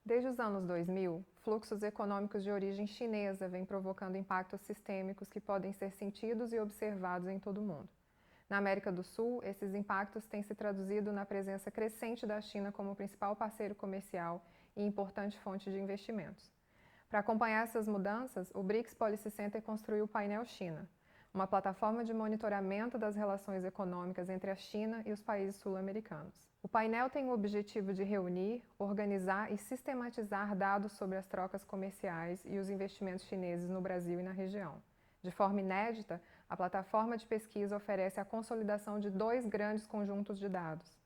Desde os anos 2000, fluxos econômicos de origem chinesa vêm provocando impactos sistêmicos que podem ser sentidos e observados em todo o mundo. Na América do Sul, esses impactos têm se traduzido na presença crescente da China como principal parceiro comercial e importante fonte de investimentos. Para acompanhar essas mudanças, o BRICS Policy Center construiu o Painel China, uma plataforma de monitoramento das relações econômicas entre a China e os países sul-americanos. O painel tem o objetivo de reunir, organizar e sistematizar dados sobre as trocas comerciais e os investimentos chineses no Brasil e na região. De forma inédita, a plataforma de pesquisa oferece a consolidação de dois grandes conjuntos de dados.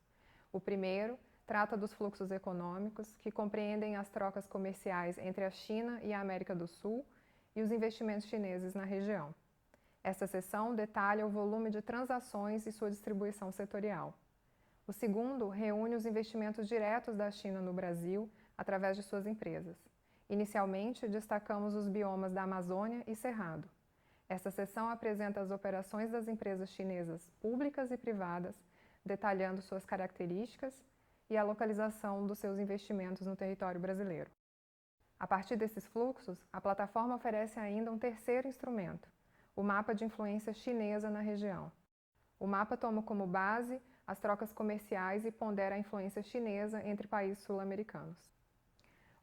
O primeiro trata dos fluxos econômicos, que compreendem as trocas comerciais entre a China e a América do Sul e os investimentos chineses na região. Esta seção detalha o volume de transações e sua distribuição setorial. O segundo reúne os investimentos diretos da China no Brasil através de suas empresas. Inicialmente, destacamos os biomas da Amazônia e Cerrado. Esta seção apresenta as operações das empresas chinesas públicas e privadas, detalhando suas características e a localização dos seus investimentos no território brasileiro. A partir desses fluxos, a plataforma oferece ainda um terceiro instrumento, o mapa de influência chinesa na região. O mapa toma como base as trocas comerciais e pondera a influência chinesa entre países sul-americanos.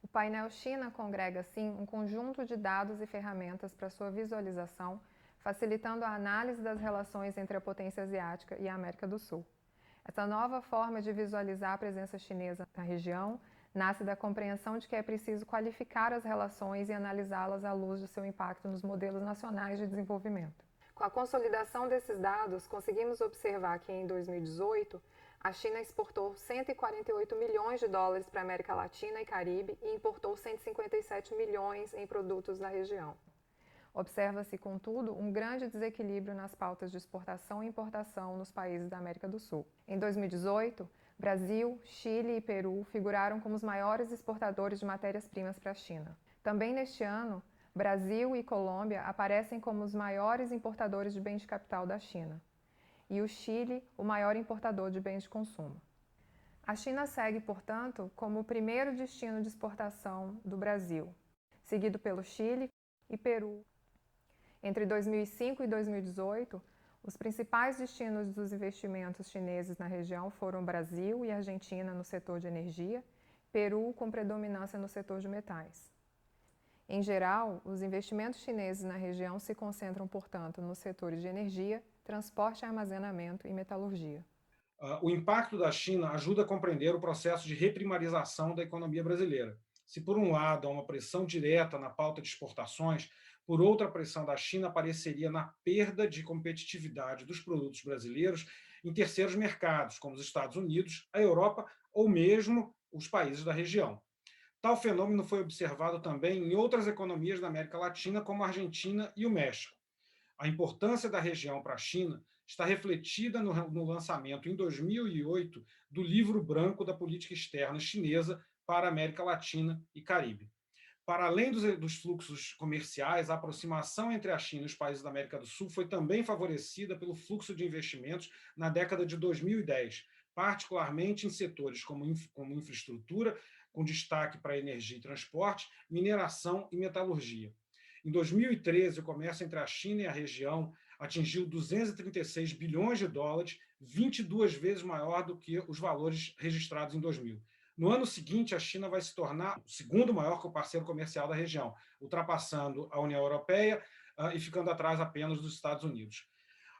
O painel China congrega, assim, um conjunto de dados e ferramentas para sua visualização, facilitando a análise das relações entre a potência asiática e a América do Sul. Essa nova forma de visualizar a presença chinesa na região nasce da compreensão de que é preciso qualificar as relações e analisá-las à luz de seu impacto nos modelos nacionais de desenvolvimento. Com a consolidação desses dados, conseguimos observar que em 2018, a China exportou 148 milhões de dólares para a América Latina e Caribe e importou 157 milhões em produtos da região. Observa-se, contudo, um grande desequilíbrio nas pautas de exportação e importação nos países da América do Sul. Em 2018, Brasil, Chile e Peru figuraram como os maiores exportadores de matérias-primas para a China. Também neste ano, Brasil e Colômbia aparecem como os maiores importadores de bens de capital da China, e o Chile, o maior importador de bens de consumo. A China segue, portanto, como o primeiro destino de exportação do Brasil, seguido pelo Chile e Peru. Entre 2005 e 2018, os principais destinos dos investimentos chineses na região foram Brasil e Argentina no setor de energia, Peru com predominância no setor de metais. Em geral, os investimentos chineses na região se concentram, portanto, nos setores de energia, transporte e armazenamento e metalurgia. O impacto da China ajuda a compreender o processo de reprimarização da economia brasileira. Se, por um lado, há uma pressão direta na pauta de exportações, por outra, a pressão da China apareceria na perda de competitividade dos produtos brasileiros em terceiros mercados, como os Estados Unidos, a Europa ou mesmo os países da região. Tal fenômeno foi observado também em outras economias da América Latina, como a Argentina e o México. A importância da região para a China está refletida no lançamento, em 2008, do Livro Branco da Política Externa Chinesa para a América Latina e Caribe. Para além dos fluxos comerciais, a aproximação entre a China e os países da América do Sul foi também favorecida pelo fluxo de investimentos na década de 2010, particularmente em setores como infraestrutura, com destaque para energia e transporte, mineração e metalurgia. Em 2013, o comércio entre a China e a região atingiu 236 bilhões de dólares, 22 vezes maior do que os valores registrados em 2000. No ano seguinte, a China vai se tornar o segundo maior parceiro comercial da região, ultrapassando a União Europeia e ficando atrás apenas dos Estados Unidos.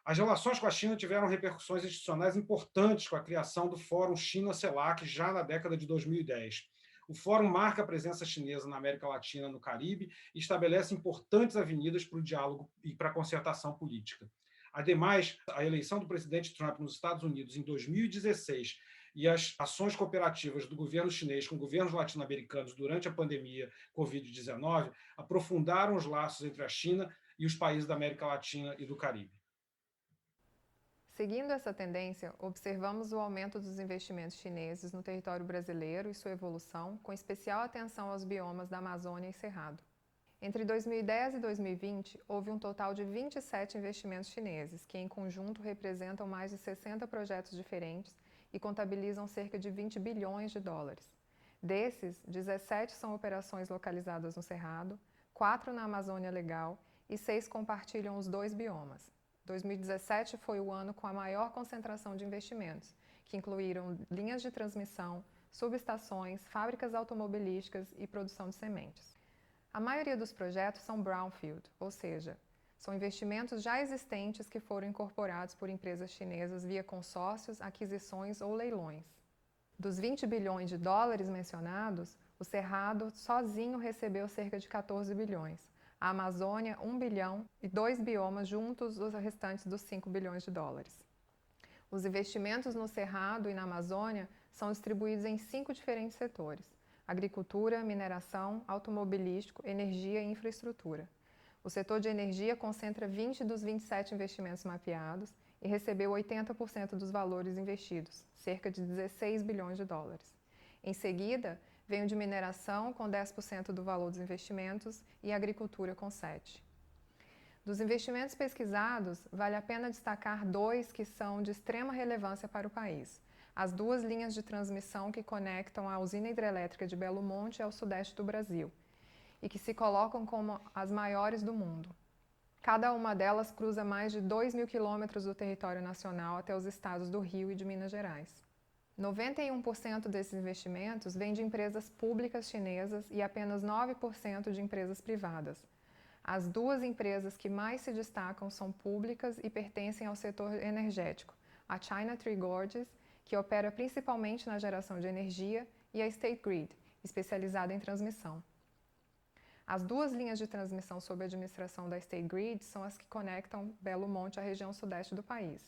As relações com a China tiveram repercussões institucionais importantes com a criação do Fórum China-CELAC já na década de 2010. O fórum marca a presença chinesa na América Latina e no Caribe e estabelece importantes avenidas para o diálogo e para a concertação política. Ademais, a eleição do presidente Trump nos Estados Unidos em 2016 e as ações cooperativas do governo chinês com governos latino-americanos durante a pandemia Covid-19 aprofundaram os laços entre a China e os países da América Latina e do Caribe. Seguindo essa tendência, observamos o aumento dos investimentos chineses no território brasileiro e sua evolução, com especial atenção aos biomas da Amazônia e Cerrado. Entre 2010 e 2020, houve um total de 27 investimentos chineses, que em conjunto representam mais de 60 projetos diferentes e contabilizam cerca de 20 bilhões de dólares. Desses, 17 são operações localizadas no Cerrado, 4 na Amazônia Legal e 6 compartilham os 2 biomas. 2017 foi o ano com a maior concentração de investimentos, que incluíram linhas de transmissão, subestações, fábricas automobilísticas e produção de sementes. A maioria dos projetos são brownfield, ou seja, são investimentos já existentes que foram incorporados por empresas chinesas via consórcios, aquisições ou leilões. Dos 20 bilhões de dólares mencionados, o Cerrado sozinho recebeu cerca de 14 bilhões, a Amazônia 1 bilhão e 2 biomas juntos os restantes dos 5 bilhões de dólares. Os investimentos no Cerrado e na Amazônia são distribuídos em 5 diferentes setores: agricultura, mineração, automobilístico, energia e infraestrutura. O setor de energia concentra 20 dos 27 investimentos mapeados e recebeu 80% dos valores investidos, cerca de 16 bilhões de dólares. Em seguida, vem o de mineração, com 10% do valor dos investimentos, e agricultura, com 7%. Dos investimentos pesquisados, vale a pena destacar 2 que são de extrema relevância para o país: as 2 linhas de transmissão que conectam a usina hidrelétrica de Belo Monte ao sudeste do Brasil, e que se colocam como as maiores do mundo. Cada uma delas cruza mais de 2.000 quilômetros do território nacional até os estados do Rio e de Minas Gerais. 91% desses investimentos vem de empresas públicas chinesas e apenas 9% de empresas privadas. As 2 empresas que mais se destacam são públicas e pertencem ao setor energético: a China Three Gorges, que opera principalmente na geração de energia, e a State Grid, especializada em transmissão. As 2 linhas de transmissão sob a administração da State Grid são as que conectam Belo Monte à região sudeste do país.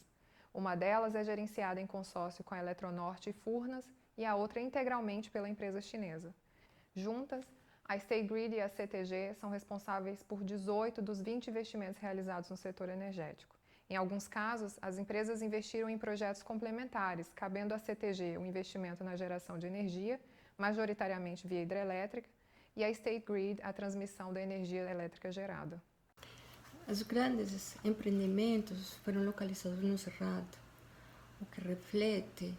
Uma delas é gerenciada em consórcio com a Eletronorte e Furnas e a outra integralmente pela empresa chinesa. Juntas, a State Grid e a CTG são responsáveis por 18 dos 20 investimentos realizados no setor energético. Em alguns casos, as empresas investiram em projetos complementares, cabendo à CTG o investimento na geração de energia, majoritariamente via hidrelétrica, e a State Grid a transmissão da energia elétrica gerada. Os grandes empreendimentos foram localizados no Cerrado, o que reflete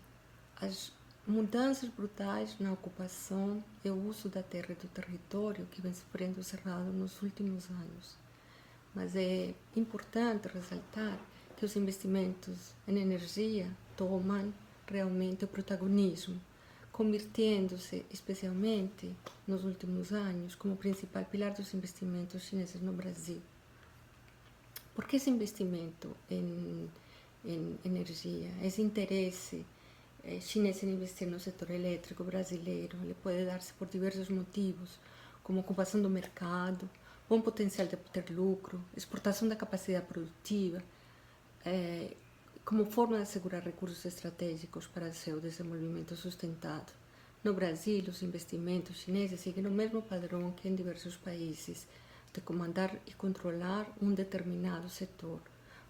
as mudanças brutais na ocupação e uso da terra e do território que vem sofrendo o Cerrado nos últimos anos. Mas é importante ressaltar que os investimentos em energia tomam realmente o protagonismo, convirtendo-se, especialmente nos últimos anos, como principal pilar dos investimentos chineses no Brasil. Por que esse investimento em energia, esse interesse chinês em investir no setor elétrico brasileiro? Ele pode dar-se por diversos motivos, como ocupação do mercado, bom potencial de obter lucro, exportação da capacidade produtiva, como forma de assegurar recursos estratégicos para seu desenvolvimento sustentado. No Brasil, os investimentos chineses seguem o mesmo padrão que em diversos países, de comandar e controlar um determinado setor.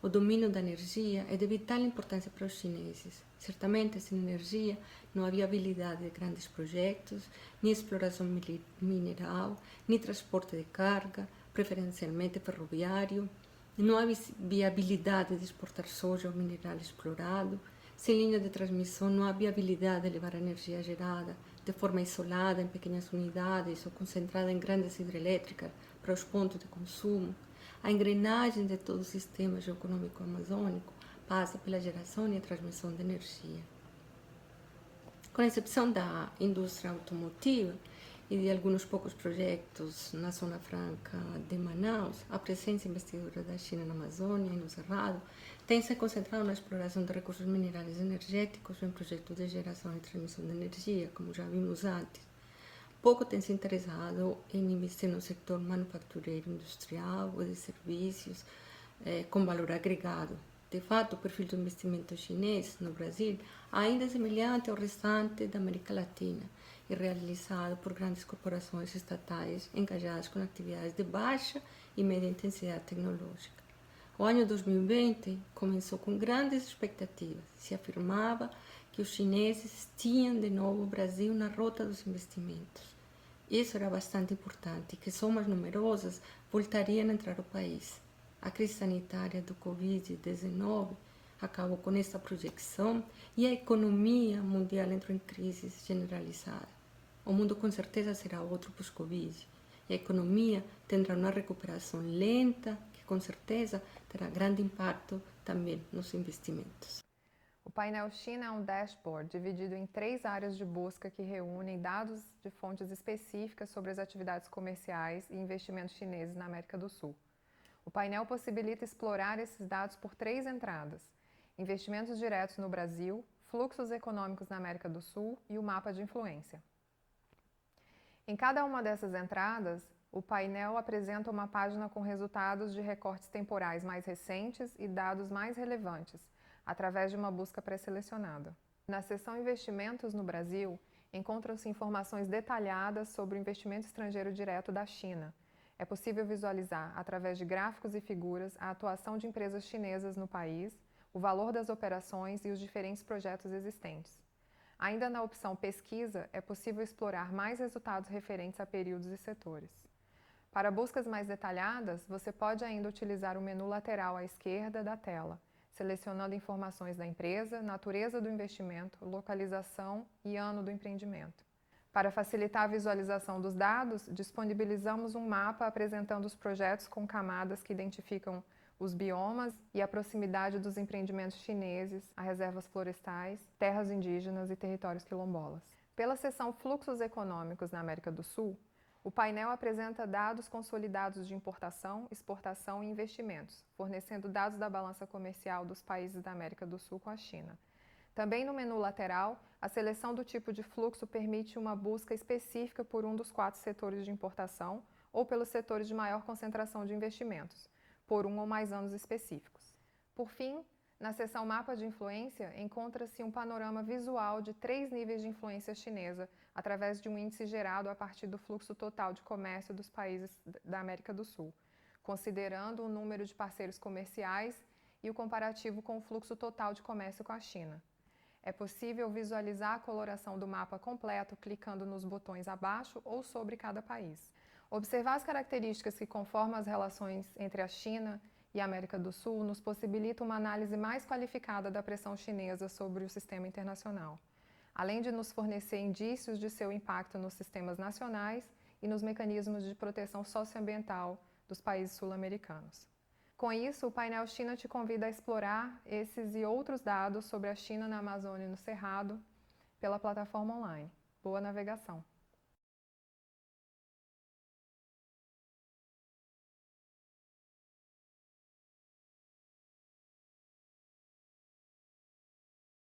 O domínio da energia é de vital importância para os chineses. Certamente, sem energia, não há viabilidade de grandes projetos, nem exploração mineral, nem transporte de carga, preferencialmente ferroviário. Não há viabilidade de exportar soja ou mineral explorado. Sem linha de transmissão, não há viabilidade de levar a energia gerada de forma isolada em pequenas unidades ou concentrada em grandes hidrelétricas para os pontos de consumo. A engrenagem de todo o sistema geoeconômico amazônico passa pela geração e a transmissão de energia. Com exceção da indústria automotiva e de alguns poucos projetos na Zona Franca de Manaus, a presença investidora da China na Amazônia e no Cerrado tem se concentrado na exploração de recursos minerais energéticos em projetos de geração e transmissão de energia, como já vimos antes. Pouco tem se interessado em investir no setor manufatureiro industrial ou de serviços com valor agregado. De fato, o perfil do investimento chinês no Brasil ainda é semelhante ao restante da América Latina e realizado por grandes corporações estatais engajadas com atividades de baixa e média intensidade tecnológica. O ano 2020 começou com grandes expectativas. Se afirmava que os chineses tinham de novo o Brasil na rota dos investimentos. Isso era bastante importante, que somas numerosas voltariam a entrar ao país. A crise sanitária do Covid-19 acabou com esta projeção e a economia mundial entrou em crise generalizada. o mundo com certeza será outro pós-Covid. E a economia terá uma recuperação lenta, que com certeza terá grande impacto também nos investimentos. O painel China é um dashboard dividido em 3 áreas de busca que reúnem dados de fontes específicas sobre as atividades comerciais e investimentos chineses na América do Sul. O painel possibilita explorar esses dados por 3 entradas: investimentos diretos no Brasil, fluxos econômicos na América do Sul e o mapa de influência. Em cada uma dessas entradas, o painel apresenta uma página com resultados de recortes temporais mais recentes e dados mais relevantes, através de uma busca pré-selecionada. Na seção Investimentos no Brasil, encontram-se informações detalhadas sobre o investimento estrangeiro direto da China. É possível visualizar, através de gráficos e figuras, a atuação de empresas chinesas no país, o valor das operações e os diferentes projetos existentes. Ainda na opção Pesquisa, é possível explorar mais resultados referentes a períodos e setores. Para buscas mais detalhadas, você pode ainda utilizar o menu lateral à esquerda da tela, selecionando informações da empresa, natureza do investimento, localização e ano do empreendimento. Para facilitar a visualização dos dados, disponibilizamos um mapa apresentando os projetos com camadas que identificam os biomas e a proximidade dos empreendimentos chineses a reservas florestais, terras indígenas e territórios quilombolas. Pela seção Fluxos Econômicos na América do Sul, o painel apresenta dados consolidados de importação, exportação e investimentos, fornecendo dados da balança comercial dos países da América do Sul com a China. Também no menu lateral, a seleção do tipo de fluxo permite uma busca específica por um dos 4 setores de importação ou pelos setores de maior concentração de investimentos, por um ou mais anos específicos. Por fim, na seção Mapa de Influência, encontra-se um panorama visual de 3 níveis de influência chinesa, através de um índice gerado a partir do fluxo total de comércio dos países da América do Sul, considerando o número de parceiros comerciais e o comparativo com o fluxo total de comércio com a China. É possível visualizar a coloração do mapa completo clicando nos botões abaixo ou sobre cada país. Observar as características que conformam as relações entre a China e a América do Sul nos possibilita uma análise mais qualificada da pressão chinesa sobre o sistema internacional, além de nos fornecer indícios de seu impacto nos sistemas nacionais e nos mecanismos de proteção socioambiental dos países sul-americanos. Com isso, o painel China te convida a explorar esses e outros dados sobre a China na Amazônia e no Cerrado pela plataforma online. Boa navegação!